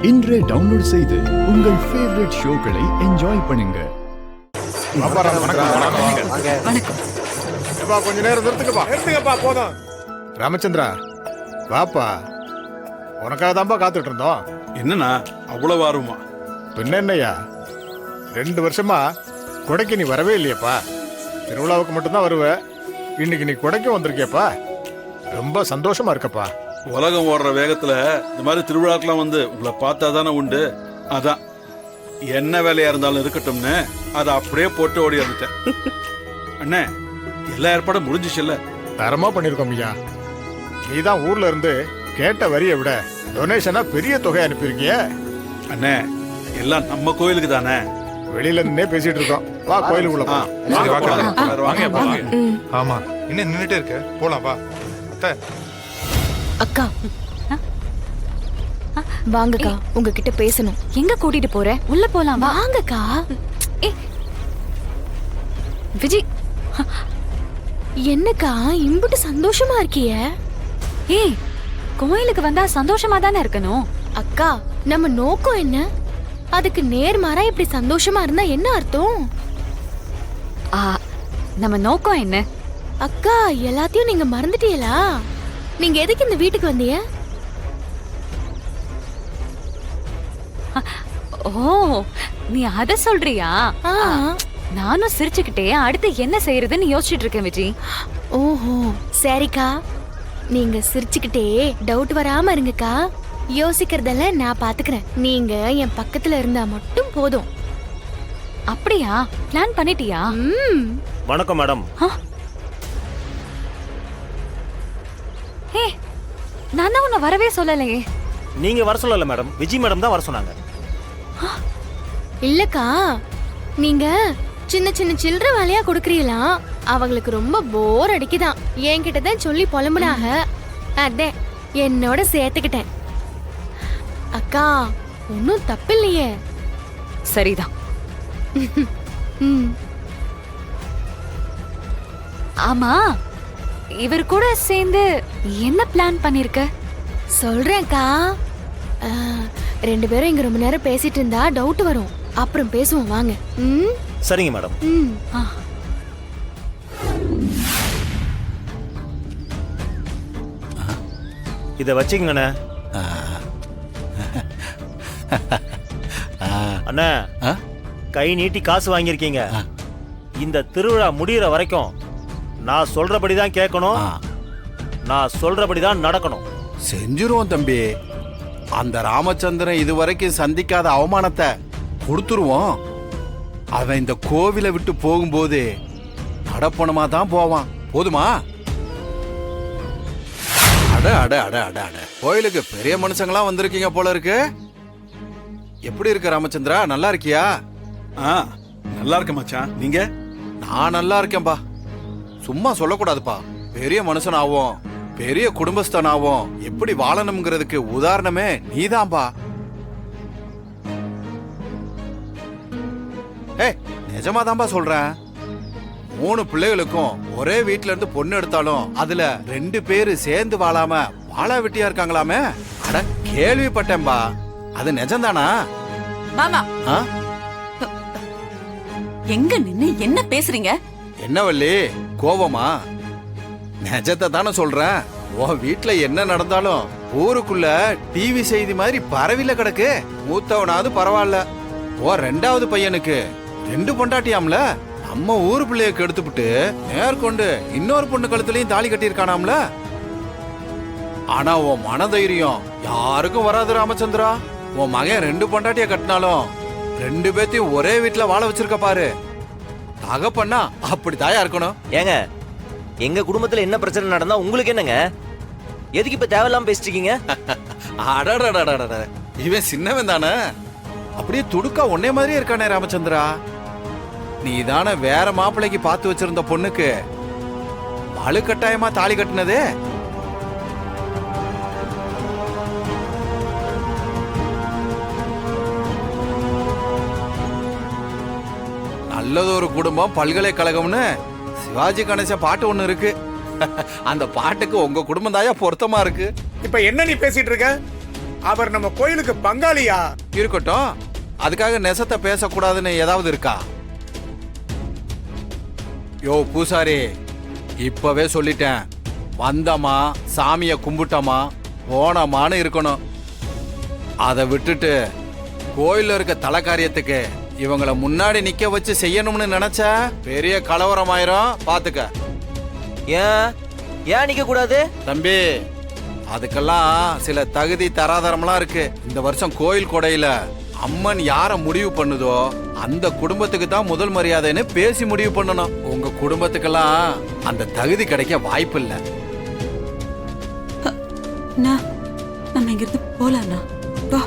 இன்றே டவுன்லோட் செய்து உங்கள் ஃபேவரட் ஷோக்களை என்ஜாய் பண்ணுங்க. கொஞ்ச நேரம் நிறுத்துக்கப்பா போதும். ராமச்சந்திரா வாப்பா, உனக்காக தான்ப்பா காத்துட்டு இருந்தோம். என்னண்ணா அவ்வளவு ஆர்வமா? பின்ன என்னய்யா, 2 வருஷமா கொடைக்கு நீ வரவே இல்லையப்பா. திருவிழாவுக்கு மட்டும்தான் வருவ. இன்னைக்கு நீ கொடைக்கும் வந்திருக்கியப்பா. ரொம்ப சந்தோஷமா இருக்கப்பா. உலகம் ஓடுற வேகத்துல இந்த மாதிரி திருவிழாக்கெல்லாம் வந்து உங்களை பார்த்தா தானே உண்டு. அதான் என்ன வேலையா இருந்தாலும் இருக்கட்டும்னு அதை அப்படியே போட்டு ஓடி வந்துட்டேன். அண்ணே, எல்லா ஏற்பாடும் முடிஞ்சிச்சுல்ல? தரமா பண்ணிருக்கோம் ஐயா. நீதான் ஊர்ல இருந்து கேட்ட வரியை விட டொனேஷனா பெரிய தொகை அனுப்பியிருக்கிய. அண்ணே, எல்லாம் நம்ம கோயிலுக்கு தானே. வெளியில இருந்தே பேசிட்டு இருக்கோம். வா கோயிலுக்குள்ள போ. வாங்க. ஆமா, இன்னும் நின்னுட்டே இருக்க, போலாம் வா. அக்கா வாங்கக்கா, உங்ககிட்ட பேசணும். எங்க கூட்டிட்டு போற? உள்ள போலாம். வாங்கக்கா. விஜய், என்னக்கா இம்புட்டு சந்தோஷமா இருக்கிய? ஏய், கோயிலுக்கு வந்தா சந்தோஷமா தானே இருக்கணும். அக்கா, நம்ம நோக்கம் என்ன? அதுக்கு நேர்மாறா இப்படி சந்தோஷமா இருந்தா என்ன அர்த்தம்? நம்ம நோக்கம் என்ன? அக்கா, எல்லாத்தையும் நீங்க மறந்துட்டீங்களா? நீங்க எதுக்கு இந்த வீட்டுக்கு வந்தீங்க? ஓ, நீ அத சொல்றியா? நானும் சிரிச்சுக்கிட்டே அடுத்து என்ன செய்யறதுன்னு யோசிச்சுட்டு இருக்கேன் விஜய். ஓஹோ, சரிக்கா. நீங்க சிரிச்சுக்கிட்டே டவுட் வராம இருங்கக்கா. யோசிக்கிறதெல்லாம் நான் பாத்துக்கிறேன். நீங்க என் பக்கத்துல இருந்தா மட்டும் போதும். அப்படியா? பிளான் பண்ணிட்டியா? வணக்கம் மேடம். ஹே, நான் தான் உன்னை வரவே சொல்லலையே. நீங்க வர சொல்லல மேடம், விஜய் மேடம் தான் வர சொன்னாங்க. இல்லக்கா, நீங்க சின்ன சின்ன சில்லற வேலையா கொடுக்கறீங்களா? அவங்களுக்கு ரொம்ப போர் அடிக்குதான். என்கிட்ட தான் சொல்லி புலம்புனாக. அதான் என்னோட சேர்த்துக்கிட்டேன். அக்கா, ஒன்னும் தப்பில்லையே. சரிதான். ஆமா, இவர் கூட சேர்ந்து என்ன பிளான் பண்ணிருக்க? சொல்றேன்க்கா. 2 பேரும் இங்க ரொம்ப நேரம் பேசிட்டு இருந்தா டவுட் வரும். அப்புறம் பேசுவோம் வாங்க. சரிங்க மேடம். இத வச்சுக்கங்கண்ணே. அண்ணா, கை நீட்டி காசு வாங்கியிருக்கீங்க. இந்த திருவிழா முடிகிற வரைக்கும் நான் சொல்றபடிதான் கேட்கணும், நான் சொல்றபடிதான் நடக்கணும். செஞ்சிருவோம் தம்பி. அந்த ராமச்சந்திரன் இதுவரைக்கும் சந்திக்காத அவமானத்தை கொடுத்துருவோம். அவன் இந்த கோவிலை விட்டு போகும்போது நடப்பணமா தான் போவான். போதுமா? அட அட அட அட அட, கோயிலுக்கு பெரிய மனுஷங்களாம் வந்திருக்கீங்க போல இருக்கு. எப்படி இருக்க ராமச்சந்திரா? நல்லா இருக்கியா? நல்லா இருக்க மச்சான். நீங்க? நான் நல்லா இருக்கேன்பா. சும்மா சொல்லக்கூடாதுப்பா. பெரிய மனுஷனாவும் பெரிய குடும்பஸ்தனாவும் எப்படி வாழணும்ங்கிறதுக்கு உதாரணமே நீதான்பா. நிஜமாதான்பா சொல்றேன். 3 பிள்ளைகளுக்கும் ஒரே வீட்டுல இருந்து பொண்ணு எடுத்தாலும் அதுல 2 பேரு சேர்ந்து வாழாம வாழா வெட்டியா இருக்காங்களாமே. அட, கேள்விப்பட்டேன்பா. அது நிஜம்தானா? மாமா, எங்க நின்னு என்ன பேசுறீங்க? என்ன வள்ளி, கோவமா? நிஜத்தை தானே சொல்றேன். உன் வீட்டுல என்ன நடந்தாலும் ஊருக்குள்ள டிவி செய்தி மாதிரி பரவில கிடக்கு. மூத்தவனாவது பரவாயில்ல, ஓ 2வது பையனுக்கு 2 பொண்டாட்டியாம்ல. நம்ம ஊரு பிள்ளைய கெடுத்துவிட்டு நேர்கொண்டு இன்னொரு பொண்ணு கழுத்துலயும் தாலி கட்டியிருக்கானாம்ல. ஆனா உன் மனதைரியம் யாருக்கும் வராது ராமச்சந்திரா. உன் மகன் 2 பொண்டாட்டிய கட்டினாலும் 2 பேத்தையும் ஒரே வீட்டுல வாழ வச்சிருக்க பாரு. தகப்பண்ணா அப்படி தாயா இருக்கணும். ஏங்க, எங்க குடும்பத்துல என்ன பிரச்சனை நடந்தா உங்களுக்கு என்னங்க? எதுக்கு இப்ப தேவையில்லாம பேசிட்டு இருக்கீங்க? அடடடடடட, இவன் சின்னவன் தானே, அப்படியே துடுக்கா ஒன்னே மாதிரியே இருக்கானே ராமச்சந்திரா. நீ தானே வேற மாப்பிள்ளைக்கு பார்த்து வச்சிருந்த பொண்ணுக்கு வலுக்கட்டாயமா தாலி கட்டினதே. நல்லதொரு குடும்பம் பல்கலைக்கழகம்னு சிவாஜி கணேசன் பாட்டு ஒண்ணு இருக்கு. அந்த பாட்டுக்கு உங்க குடும்பம் தாயா பொருத்தமா இருக்கு. இப்ப என்ன நீ பேசிட்டு இருக்க? அவர் நம்ம கோயிலுக்கு பங்காளியா? இருக்கட்டும், அதுக்காக நெசத்தை பேசக்கூடாதுன்னு ஏதாவது இருக்கா? யோ பூசாரி, இப்பவே சொல்லிட்டேன், வந்தமா சாமிய கும்பிட்டமா போனமான்னு இருக்கணும். அதை விட்டுட்டு கோயில்ல இருக்க தல காரியத்துக்கு இவங்கள முன்னாடி நிக்க வச்சு செய்யணும்னு நினைச்சா பெரிய கலவரமாயிரும், பாத்துக்க. ஏன் நிக்க கூடாது தம்பி? அதுக்கெல்லாம் சில தகுதி தராதரம்லாம் இருக்கு. இந்த வருஷம் கோயில் கொடையில அம்மன் யார முடிவு பண்ணுதோ அந்த குடும்பத்துக்கு தான் முதல் மரியாதைன்னு பேசி முடிவு பண்ணணும். உங்க குடும்பத்துக்கெல்லாம் அந்த தகுதி கிடைக்க வாய்ப்பு இல்ல. நம்ம இங்கிருந்து போலாம்ண்ணா. வா.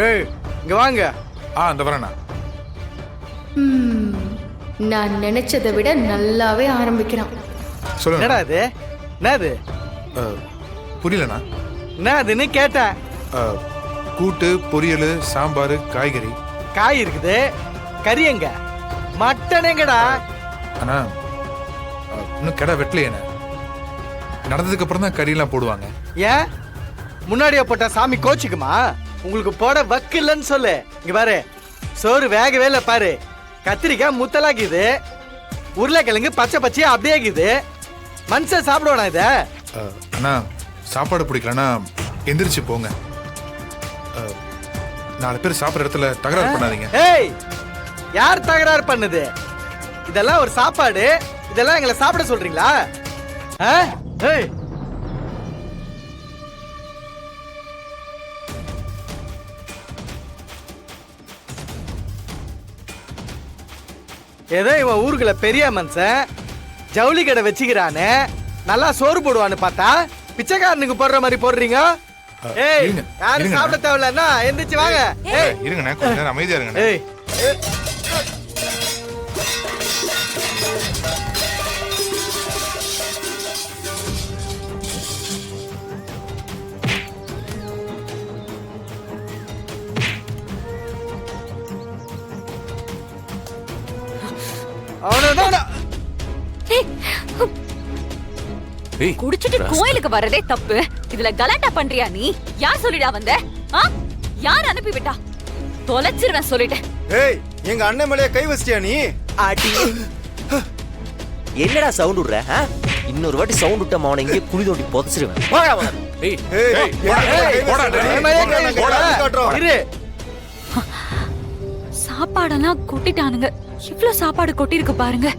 ஏய், இங்க வாங்க. இந்த வரேண்ணா. நான் நினைச்சதை விட நல்லாவே ஆரம்பிக்கிறான். சொல்லுங்க. என்னடா இது? என்னது? புரியலண்ணா. என்னதுன்னு கேட்டேன். கூட்டு, பொரியல், சாம்பார், காய்கறி. காய் இருக்குது, கறி எங்க? மட்டன் எங்கடா? அண்ணா, இன்னும் கடை வெட்டலையேண்ணே. நடந்ததுக்கு அப்புறம் தான் கறியெல்லாம் போடுவாங்க. ஏன் முன்னாடியே போட்டா சாமி கோச்சிக்குமா? உங்களுக்கு போட வக்கு இல்லைன்னு சொல்லு. இங்க பாரு, சோறு வேகவே இல்லை பாரு. கத்திரிக்காய் முத்தலாக்குது, உருளைக்கிழங்கு பச்சை பச்சையா அப்படியே இருக்குது. மனுஷன் சாப்பிடுவானா இத? அண்ணா, சாப்பாடு பிடிக்கலன்னா எந்திரிச்சு போங்க. 4 பேர் சாப்பிட்ற இடத்துல தகராறு பண்ணாதீங்க. ஏய், யார் தகராறு பண்ணுது? இதெல்லாம் ஒரு சாப்பாடு, இதெல்லாம் எங்களை சாப்பிட சொல்றீங்களா? ஏய், ஏதோ இவன் ஊருக்குள்ள பெரிய மனுஷன் ஜவுளி கடை வச்சுக்கிறானே, நல்லா சோறு போடுவான்னு பார்த்தா பிச்சைக்காரனுக்கு போடுற மாதிரி போடுறீங்க. ஏய், இருங்க, யாரும் இருங்க. சாப்பிட தேவையில்லன்னா எந்திரிச்சு வாங்க. ஏய், இருங்கண்ணே, கொஞ்ச நேரம் அமைதியா இருங்கண்ணே. ஏய், அவனதான் குடிச்சிட்டு கோயிலுக்கு வரதே தப்பு. இதுல கலாட்டா பண்றியா நீ? யார் சொல்லிடா வந்த? யார் அனுப்பி விட்டா? தொலைச்சிருவேன் சொல்லிட்டேன். ஏய், எங்க அண்ணன் மேலே கை வச்சிட்டியா நீ? அடி. என்னடா சவுண்ட் விடுற? இன்னொரு வாட்டி சவுண்ட் விட்ட அவனை இங்கே குழி தோண்டி புதைச்சிருவேன். சாப்பாடெல்லாம் கொட்டிட்டானுங்க. இவ்ளோ சாப்பாடு கொட்டிருக்கு பாருங்க.